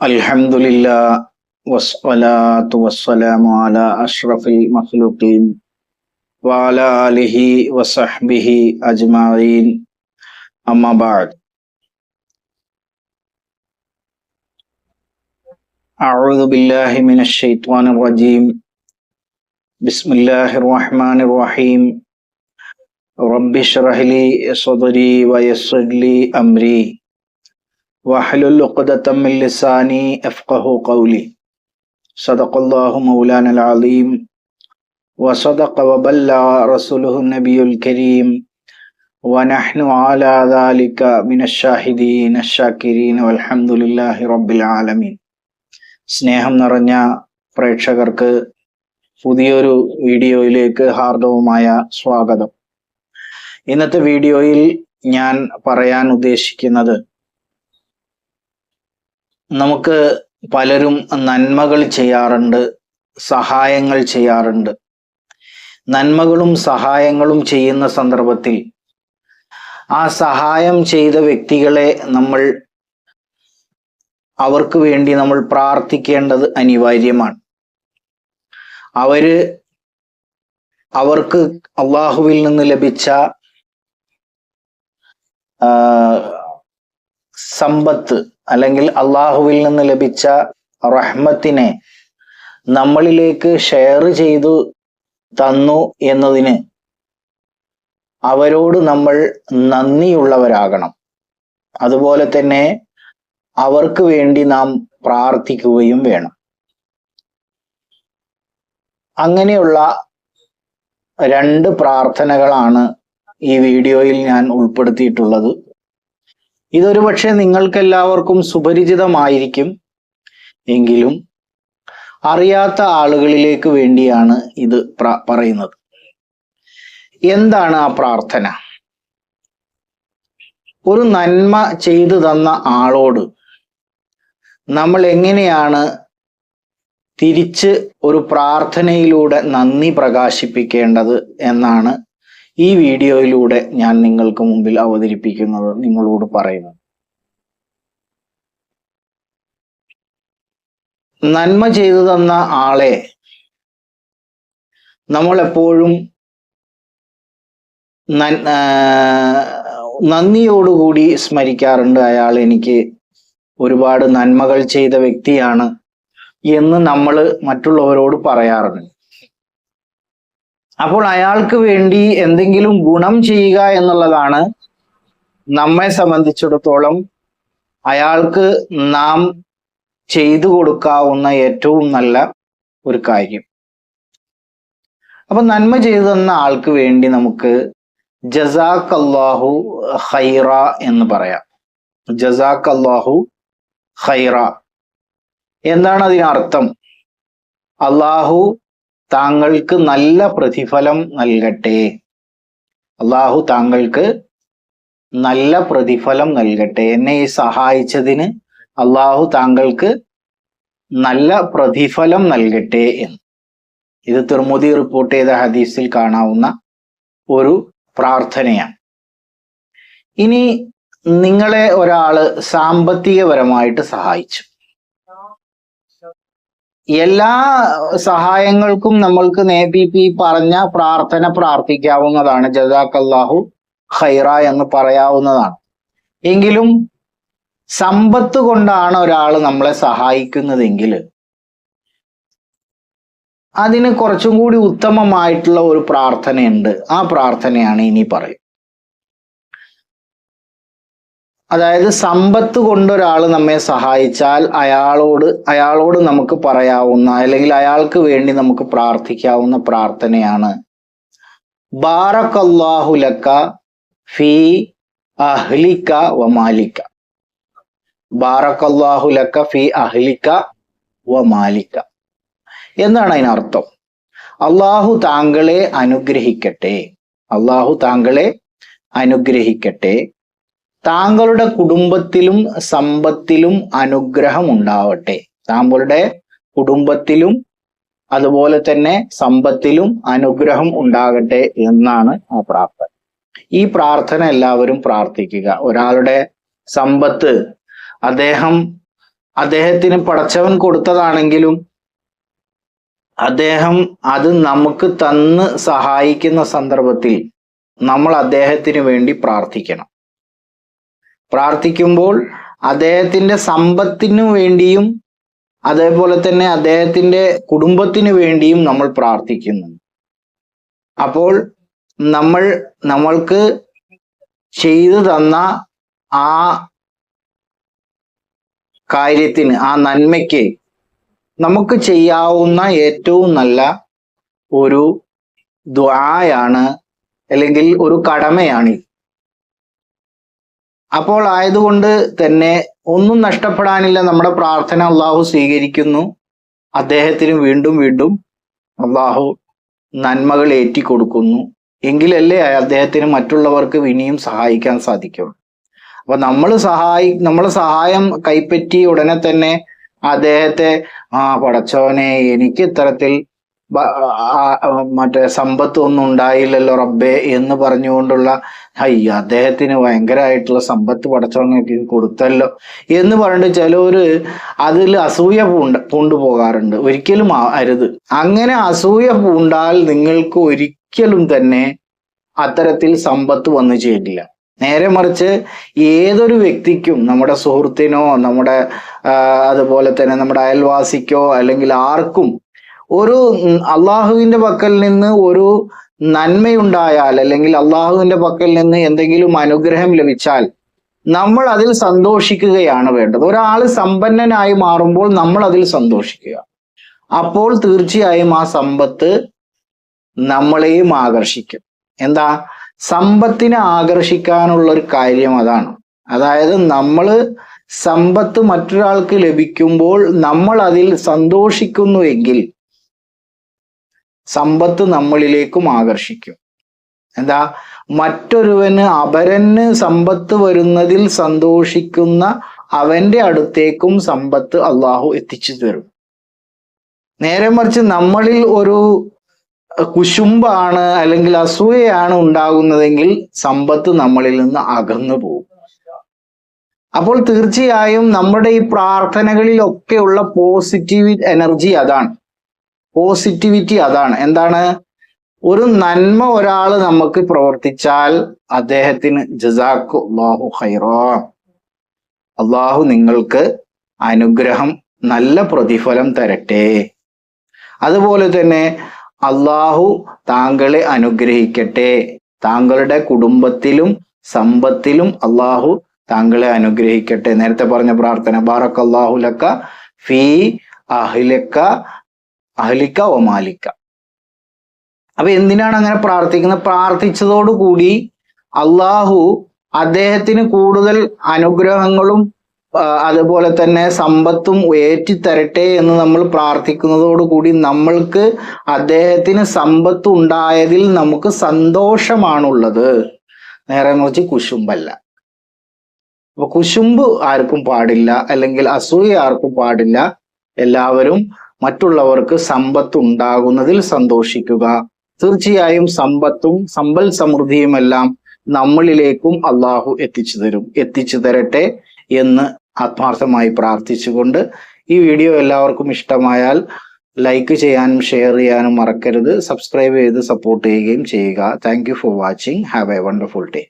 Alhamdulillah wassalatu wassalamu ala ashrafil makhluqin wa ala alihi wa sahbihi ajma'in amma ba'd. A'udhu billahi minash shaitanir rajim. Bismillahir rahmanir rahim. Rabbi shrah li sadri wa yassir li amri wahlul 'uqdatam min lisani yafqahu qawli. Sadaqallahu maulanal azim wa sadaqa wa ballagha rasuluhun nabiyul karim wa nahnu ala dhalika minash shahidin ash-shakirin walhamdulillahi rabbil alamin. സ്നേഹം നിറഞ്ഞ പ്രേക്ഷകർക്ക് പുതിയൊരു വീഡിയോയിലേക്ക് ഹാർദവമായ സ്വാഗതം. ഇന്നത്തെ വീഡിയോയിൽ ഞാൻ പറയാൻ ഉദ്ദേശിക്കുന്നത്, നമുക്ക് പലരും നന്മകൾ ചെയ്യാറുണ്ട്, സഹായങ്ങൾ ചെയ്യാറുണ്ട്. നന്മകളും സഹായങ്ങളും ചെയ്യുന്ന സന്ദർഭത്തിൽ ആ സഹായം ചെയ്ത വ്യക്തികളെ അവർക്ക് വേണ്ടി നമ്മൾ പ്രാർത്ഥിക്കേണ്ടത് അനിവാര്യമാണ്. അവർക്ക് അള്ളാഹുവിൽ നിന്ന് ലഭിച്ച സമ്പത്ത് അല്ലെങ്കിൽ അള്ളാഹുവിൽ നിന്ന് ലഭിച്ച റഹ്മത്തിനെ നമ്മളിലേക്ക് ഷെയർ ചെയ്തു തന്നു എന്നതിന് അവരോട് നമ്മൾ നന്ദിയുള്ളവരാകണം. അതുപോലെ തന്നെ അവർക്ക് വേണ്ടി നാം പ്രാർത്ഥിക്കുകയും വേണം. അങ്ങനെയുള്ള രണ്ട് പ്രാർത്ഥനകളാണ് ഈ വീഡിയോയിൽ ഞാൻ ഉൾപ്പെടുത്തിയിട്ടുള്ളത്. ഇതൊരു പക്ഷേ നിങ്ങൾക്കെല്ലാവർക്കും സുപരിചിതമായിരിക്കും, എങ്കിലും അറിയാത്ത ആളുകളിലേക്ക് വേണ്ടിയാണ് ഇത് പറയുന്നത്. എന്താണ് ആ പ്രാർത്ഥന? ഒരു നന്മ ചെയ്തു തന്ന ആളോട് നമ്മൾ എങ്ങനെയാണ് തിരിച്ച് ഒരു പ്രാർത്ഥനയിലൂടെ നന്ദി പ്രകാശിപ്പിക്കേണ്ടത് എന്നാണ് ഈ വീഡിയോയിലൂടെ ഞാൻ നിങ്ങൾക്ക് മുമ്പിൽ അവതരിപ്പിക്കുന്നത്, നിങ്ങളോട് പറയുന്നത്. നന്മ ചെയ്തു തന്ന ആളെ നമ്മൾ എപ്പോഴും നന്ദിയോടുകൂടി സ്മരിക്കാറുണ്ട്. അയാൾ എനിക്ക് ഒരുപാട് നന്മകൾ ചെയ്ത വ്യക്തിയാണ് എന്ന് നമ്മൾ മറ്റുള്ളവരോട് പറയാറുണ്ട്. അപ്പോൾ അയാൾക്ക് വേണ്ടി എന്തെങ്കിലും ഗുണം ചെയ്യുക എന്നുള്ളതാണ് നമ്മെ സംബന്ധിച്ചിടത്തോളം അയാൾക്ക് നാം ചെയ്തു കൊടുക്കാവുന്ന ഏറ്റവും നല്ല ഒരു കാര്യം. അപ്പൊ നന്മ ചെയ്തു തന്ന ആൾക്ക് വേണ്ടി നമുക്ക് ജസാക്കല്ലാഹു ഖൈറ എന്ന് പറയാം. ജസാക്കല്ലാഹു ഖൈറ എന്താണ് അതിനർത്ഥം? അള്ളാഹു താങ്കൾക്ക് നല്ല പ്രതിഫലം നൽകട്ടെ. അള്ളാഹു താങ്കൾക്ക് നല്ല പ്രതിഫലം നൽകട്ടെ. എന്നെ ഈ സഹായിച്ചതിന് അള്ളാഹു താങ്കൾക്ക് നല്ല പ്രതിഫലം നൽകട്ടെ എന്ന്. ഇത് തിർമുദി റിപ്പോർട്ട് ചെയ്ത ഹദീസിൽ കാണാവുന്ന ഒരു പ്രാർത്ഥനയാണ്. ഇനി നിങ്ങളെ ഒരാള് സാമ്പത്തികപരമായിട്ട് സഹായിച്ചു. എല്ലാ സഹായങ്ങൾക്കും നമ്മൾക്ക് നേരത്തെ പറഞ്ഞ പ്രാർത്ഥന പ്രാർത്ഥിക്കാവുന്നതാണ്, ജസാക്കല്ലാഹു ഖൈറ എന്ന് പറയാവുന്നതാണ്. എങ്കിലും സമ്പത്ത് കൊണ്ടാണ് ഒരാൾ നമ്മളെ സഹായിക്കുന്നതെങ്കിൽ അതിന് കുറച്ചും കൂടി ഉത്തമമായിട്ടുള്ള ഒരു പ്രാർത്ഥനയുണ്ട്. ആ പ്രാർത്ഥനയാണ് ഇനി പറയും. അതായത് സമ്പത്ത് കൊണ്ടൊരാൾ നമ്മെ സഹായിച്ചാൽ അയാളോട് നമുക്ക് പറയാവുന്ന അല്ലെങ്കിൽ അയാൾക്ക് വേണ്ടി നമുക്ക് പ്രാർത്ഥിക്കാവുന്ന പ്രാർത്ഥനയാണ് ബാറക്കല്ലാഹു ലക ഫീ അഹ്ലിക വ മാലിക. ബാറക്കല്ലാഹു ലക ഫീ അഹ്ലിക വ മാലിക എന്താണ് അതിനർത്ഥം? അള്ളാഹു താങ്കളെ അനുഗ്രഹിക്കട്ടെ, അള്ളാഹു താങ്കളെ അനുഗ്രഹിക്കട്ടെ, താങ്കളുടെ കുടുംബത്തിലും സമ്പത്തിലും അനുഗ്രഹം ഉണ്ടാവട്ടെ. താങ്കളുടെ കുടുംബത്തിലും അതുപോലെ തന്നെ സമ്പത്തിലും അനുഗ്രഹം ഉണ്ടാകട്ടെ എന്നാണ് ആ പ്രാർത്ഥന. ഈ പ്രാർത്ഥന എല്ലാവരും പ്രാർത്ഥിക്കുക. ഒരാളുടെ സമ്പത്ത് അദ്ദേഹം അദ്ദേഹത്തിന് പടച്ചവൻ കൊടുത്തതാണെങ്കിലും അദ്ദേഹം അത് നമുക്ക് തന്ന് സഹായിക്കുന്ന സന്ദർഭത്തിൽ നമ്മൾ അദ്ദേഹത്തിന് വേണ്ടി പ്രാർത്ഥിക്കണം. പ്രാർത്ഥിക്കുമ്പോൾ അദ്ദേഹത്തിന്റെ സമ്പത്തിനു വേണ്ടിയും അതേപോലെ തന്നെ അദ്ദേഹത്തിന്റെ കുടുംബത്തിന് വേണ്ടിയും നമ്മൾ പ്രാർത്ഥിക്കുന്നു. അപ്പോൾ നമ്മൾക്ക് ചെയ്തു തന്ന ആ കാര്യത്തിന്, ആ നന്മയ്ക്ക് നമുക്ക് ചെയ്യാവുന്ന ഏറ്റവും നല്ല ഒരു ദുആയാണ്, അല്ലെങ്കിൽ ഒരു കടമയാണ്. അപ്പോൾ ആയതുകൊണ്ട് തന്നെ ഒന്നും നഷ്ടപ്പെടാനില്ല. നമ്മുടെ പ്രാർത്ഥന അള്ളാഹു സ്വീകരിക്കുന്നു. അദ്ദേഹത്തിന് വീണ്ടും വീണ്ടും അള്ളാഹു നന്മകൾ ഏറ്റിക്കൊടുക്കുന്നു. എങ്കിലല്ലേ അദ്ദേഹത്തിന് മറ്റുള്ളവർക്ക് ഇനിയും സഹായിക്കാൻ സാധിക്കുള്ളൂ. അപ്പൊ നമ്മൾ സഹായം കൈപ്പറ്റി ഉടനെ തന്നെ അദ്ദേഹത്തെ പടച്ചവനെ, എനിക്ക് ഇത്തരത്തിൽ മറ്റേ സമ്പത്ത് ഒന്നും ഉണ്ടായില്ലല്ലോ റബ്ബേ എന്ന് പറഞ്ഞുകൊണ്ടുള്ള അദ്ദേഹത്തിന് ഭയങ്കരമായിട്ടുള്ള സമ്പത്ത് പടച്ചവനൊക്കെ കൊടുത്തല്ലോ എന്ന് പറഞ്ഞിട്ട് ചിലവര് അതിൽ അസൂയ പൂണ്ടുപോകാറുണ്ട്. ഒരിക്കലും അരുത്. അങ്ങനെ അസൂയ പൂണ്ടാൽ നിങ്ങൾക്ക് ഒരിക്കലും തന്നെ അത്തരത്തിൽ സമ്പത്ത് വന്നു ചേരില്ല. നേരെ മറിച്ച് ഏതൊരു വ്യക്തിക്കും, നമ്മുടെ സുഹൃത്തിനോ നമ്മുടെ അതുപോലെ തന്നെ നമ്മുടെ അയൽവാസിക്കോ അല്ലെങ്കിൽ ആർക്കും ഒരു അള്ളാഹുവിന്റെ പക്കൽ നിന്ന് ഒരു നന്മയുണ്ടായാൽ, അല്ലെങ്കിൽ അള്ളാഹുവിന്റെ പക്കൽ നിന്ന് എന്തെങ്കിലും അനുഗ്രഹം ലഭിച്ചാൽ നമ്മൾ അതിൽ സന്തോഷിക്കുകയാണ് വേണ്ടത്. ഒരാൾ സമ്പന്നനായി മാറുമ്പോൾ നമ്മൾ അതിൽ സന്തോഷിക്കുക. അപ്പോൾ തീർച്ചയായും ആ സമ്പത്ത് നമ്മളെയും ആകർഷിക്കും. എന്താ സമ്പത്തിനെ ആകർഷിക്കാനുള്ള ഒരു കാര്യം അതാണ്. അതായത് സമ്പത്ത് മറ്റൊരാൾക്ക് ലഭിക്കുമ്പോൾ നമ്മൾ അതിൽ സന്തോഷിക്കുന്നുവെങ്കിൽ സമ്പത്ത് നമ്മളിലേക്കും ആകർഷിക്കും. എന്താ അപരന് സമ്പത്ത് വരുന്നതിൽ സന്തോഷിക്കുന്ന അവന്റെ അടുത്തേക്കും സമ്പത്ത് അള്ളാഹു എത്തിച്ചു തരും. നേരെ മറിച്ച് നമ്മളിൽ ഒരു കുശുമ്പാണ് അല്ലെങ്കിൽ അസൂയയാണ് ഉണ്ടാകുന്നതെങ്കിൽ സമ്പത്ത് നമ്മളിൽ നിന്ന് അകന്നു പോകും. അപ്പോൾ തീർച്ചയായും നമ്മുടെ ഈ പ്രാർത്ഥനകളിലൊക്കെയുള്ള പോസിറ്റിവിറ്റി അതാണ്. എന്താണ്? ഒരു നന്മ ഒരാൾ നമുക്ക് പ്രവർത്തിച്ചാൽ അദ്ദേഹത്തിന് ജസാക്കല്ലാഹു ഖൈറാ, അള്ളാഹു നിങ്ങൾക്ക് അനുഗ്രഹം, നല്ല പ്രതിഫലം തരട്ടെ. അതുപോലെ തന്നെ അള്ളാഹു താങ്കളെ അനുഗ്രഹിക്കട്ടെ, താങ്കളുടെ കുടുംബത്തിലും സമ്പത്തിലും അള്ളാഹു താങ്കളെ അനുഗ്രഹിക്കട്ടെ. നേരത്തെ പറഞ്ഞ പ്രാർത്ഥന ബാറക്കല്ലാഹു ലക ഫീ അഹ്ലിക വമാലിക. അപ്പൊ എന്തിനാണ് അങ്ങനെ പ്രാർത്ഥിക്കുന്നത്? പ്രാർത്ഥിച്ചതോടുകൂടി അള്ളാഹു അദ്ദേഹത്തിന് കൂടുതൽ അനുഗ്രഹങ്ങളും അതുപോലെ തന്നെ സമ്പത്തും ഏറ്റിത്തരട്ടെ എന്ന് നമ്മൾ പ്രാർത്ഥിക്കുന്നതോടുകൂടി നമ്മൾക്ക് അദ്ദേഹത്തിന് സമ്പത്ത് ഉണ്ടായതിൽ നമുക്ക് സന്തോഷമാണുള്ളത്, നേരെ മറിച്ച് കുശുമ്പല്ല. അപ്പൊ കുശുമ്പ് ആർക്കും പാടില്ല, അല്ലെങ്കിൽ അസൂയ ആർക്കും പാടില്ല. എല്ലാവരും മറ്റുള്ളവർക്ക് സമ്പത്ത് ഉണ്ടാകുന്നതിൽ സന്തോഷിക്കുക. തീർച്ചയായും സമ്പൽ സമൃദ്ധിയുമെല്ലാം നമ്മളിലേക്കും അള്ളാഹു എത്തിച്ചു തരട്ടെ എന്ന് ആത്മാർത്ഥമായി പ്രാർത്ഥിച്ചുകൊണ്ട് ഈ വീഡിയോ എല്ലാവർക്കും ഇഷ്ടമായാൽ ലൈക്ക് ചെയ്യാനും ഷെയർ ചെയ്യാനും മറക്കരുത്. സബ്സ്ക്രൈബ് ചെയ്ത് സപ്പോർട്ട് ചെയ്യുകയും ചെയ്യുക. Thank you for watching. Have A wonderful day.